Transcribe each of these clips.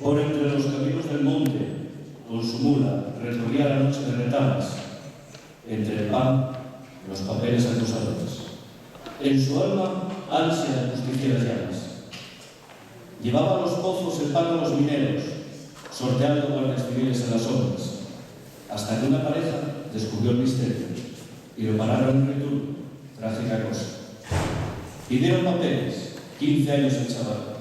Por entre los caminos del monte, con su mula, recorría la noche de retamas, entre el pan y los papeles acusadores. En su alma, ansia de justicieras llamas. Llevaba a los pozos el pan a los mineros, sorteando guardias civiles en las obras, hasta que una pareja descubrió el misterio y lo pararon en returno. Trágica cosa. Pidieron papeles, 15 años el chaval.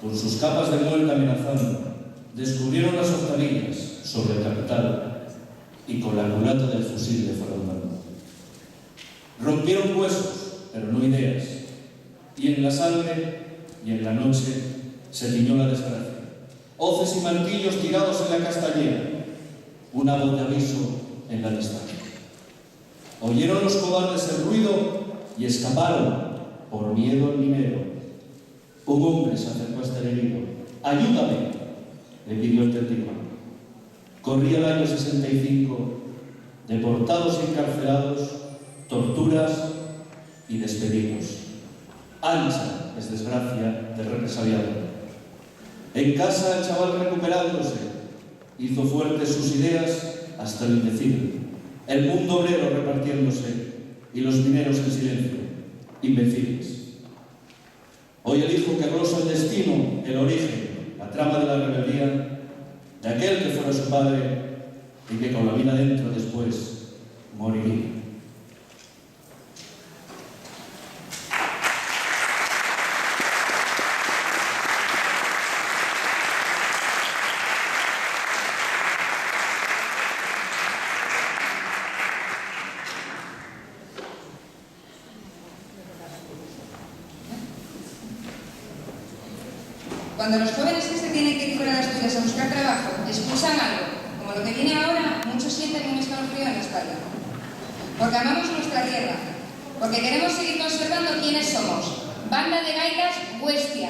Con sus capas de muerte amenazando, descubrieron las octavillas sobre el capital y con la culata del fusil le fueron dando. Rompieron huesos, pero no ideas, y en la sangre y en la noche se tiñó la desgracia. Hoces y martillos tirados en la castañera, una voz de aviso en la distancia. Oyeron los cobardes el ruido y escaparon por miedo al minero. Un hombre se acercó a este enemigo. «Ayúdame», le pidió el testigo. Corría el año 65, deportados y encarcelados, torturas y despedidos. Ancha es desgracia de represaliado. En casa el chaval recuperándose, hizo fuertes sus ideas hasta el indecible. El mundo obrero repartiéndose y los mineros en silencio, imbéciles. Hoy el hijo que glosa el destino, el origen, la trama de la rebeldía, de aquel que fuera su padre y que con la vida dentro después moriría. Cuando los jóvenes que se tienen que ir fuera de Asturias a buscar trabajo expulsan algo, como lo que viene ahora, muchos sienten un escalofrío en la espalda. Porque amamos nuestra tierra, porque queremos seguir conservando quiénes somos. Banda de gaitas Huestia.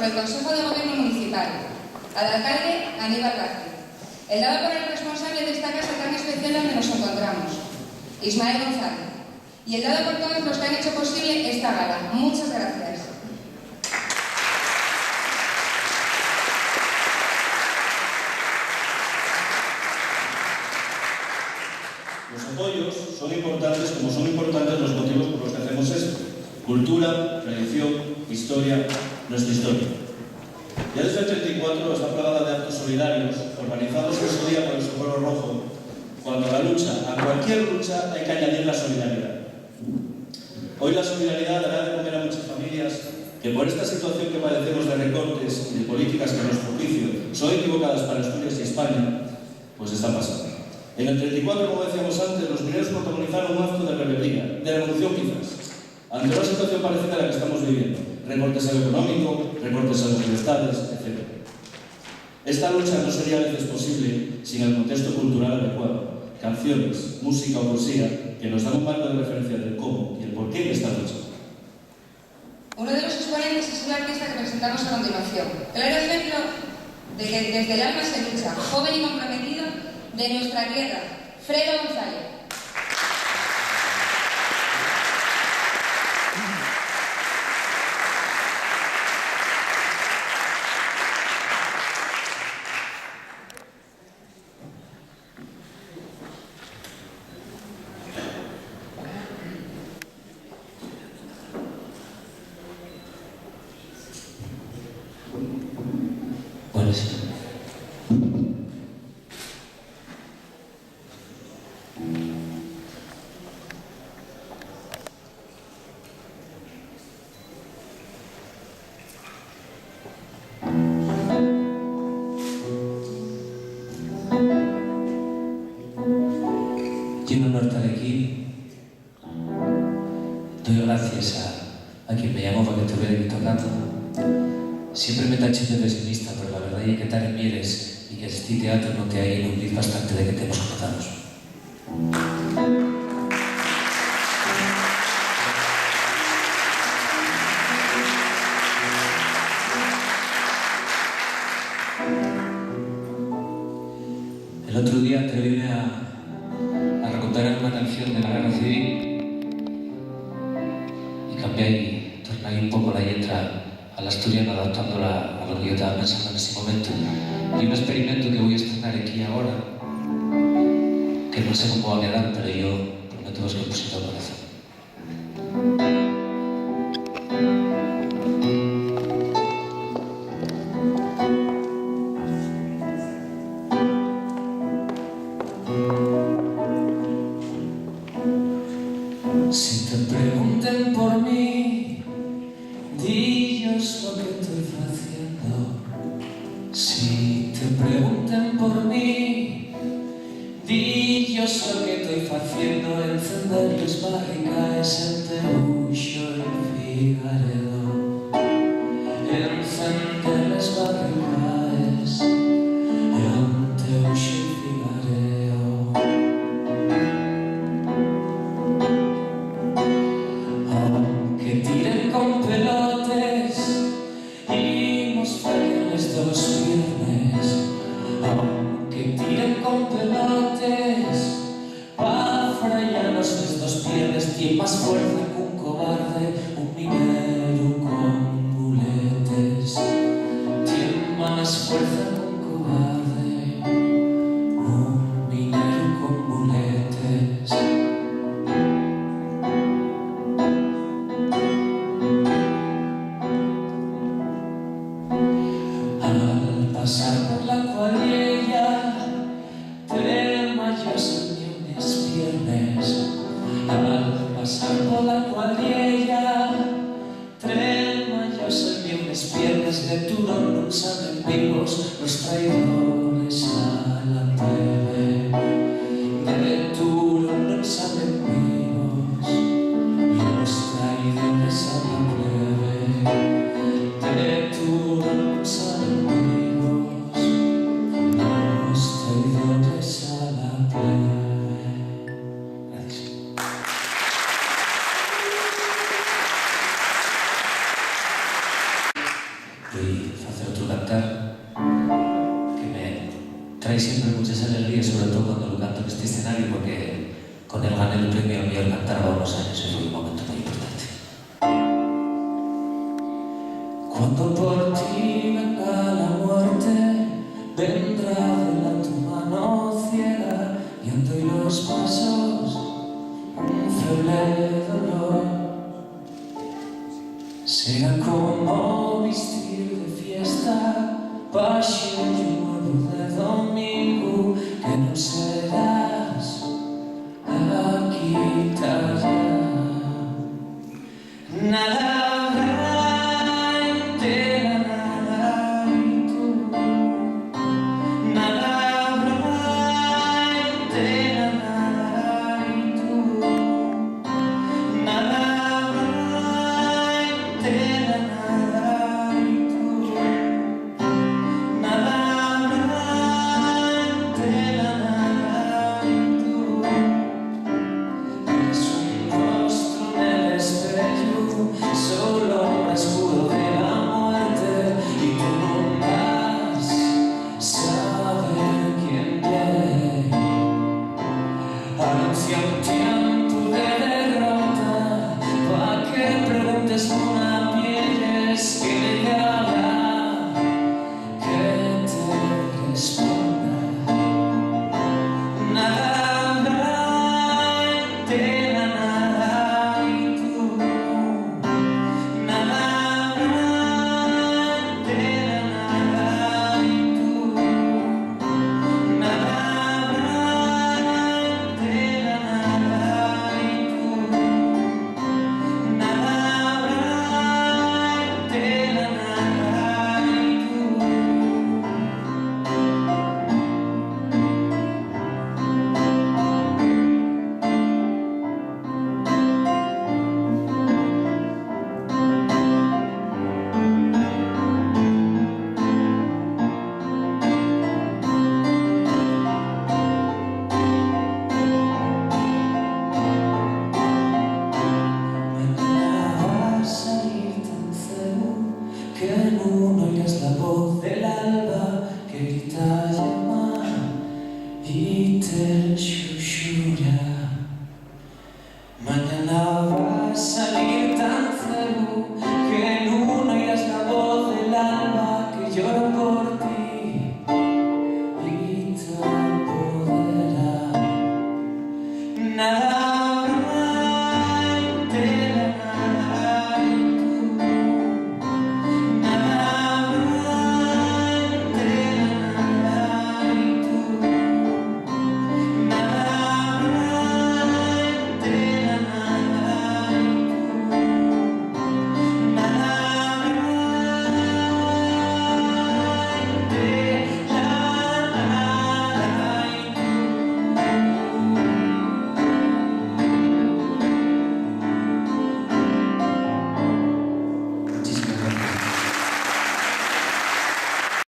por el Consejo de Gobierno Municipal, al alcalde Aníbal Vázquez. El dado por el responsable de esta casa tan especial donde nos encontramos, Ismael González. Y el dado por todos los que han hecho posible esta gala. Muchas gracias. Los apoyos son importantes como son importantes los motivos por los que hacemos esto. Cultura, tradición, historia, nuestra historia. Ya desde el 34 está plagada de actos solidarios organizados en su día por el Socorro Rojo, cuando a cualquier lucha hay que añadir la solidaridad. Hoy la solidaridad dará de que por esta situación que padecemos de recortes y de políticas que a nuestro juicio son equivocadas para Asturias y España, pues están pasando. En el 34, como decíamos antes, los mineros protagonizaron un acto de rebeldía, de revolución quizás, ante una situación parecida a la que estamos viviendo. Recortes en lo económico, recortes en las libertades, etc. Esta lucha no sería a veces posible sin el contexto cultural adecuado, canciones, música o poesía que nos dan un marco de referencia del cómo y el porqué de esta lucha. Uno de los exponentes es un artista que presentamos a continuación. Claro ejemplo de que desde el alma se lucha, joven y comprometido de nuestra tierra, Fredo González. Yo en honor estar aquí, doy gracias a quien me llamó para que estuviera aquí tocando. Siempre me taché de pesimista, pero la verdad es que estar en Mieres y que este teatro no te haya iluminado bastante de que tenemos cruzados. El otro día atreví a recontar una canción de la Guerra Civil y cambié y torné un poco la letra al asturiano, adaptándola a lo que yo estaba pensando en ese momento. Y un experimento que voy a estrenar aquí ahora, que no sé cómo va a quedar, pero yo prometo que pusiste al corazón. Si te pregunten por mí, dillos lo que estoy haciendo. Si te pregunten por mí, dillos lo que estoy haciendo. Encender los barricades en Teuxo y Figaredo. Encender las barricades en Teuxo y Figaredo. Aunque tiren con pelotes y nos fallen los dos viernes, aunque tiren con pelotes pa' freírnos los dos viernes, tiene más fuerza que un cobarde, un minero con muletes. Tiene más fuerza que un cobarde, un minero con muletes. Al pasar por la cuadrilla, tremallos en unos viernes. Al pasar por la cuadrilla, tremallos en unos viernes. De Turón no salen vivos los traidores a la plebe. De Turón no salen vivos los traidores a la plebe. De Turón no salen vivos los traidores a la plebe. Gracias. Voy a hacer otro cantar que me trae siempre muchas alegrías, sobre todo cuando lo canto en este escenario, porque con él gané el premio a mejor cantar a unos años y fue un momento muy importante. Cuando por ti venga la muerte, vendrá de tu mano ciega, guiando y los pasos, un feble dolor. Será como vestir de fiesta, pasión y un nuevo de domingo, que no sé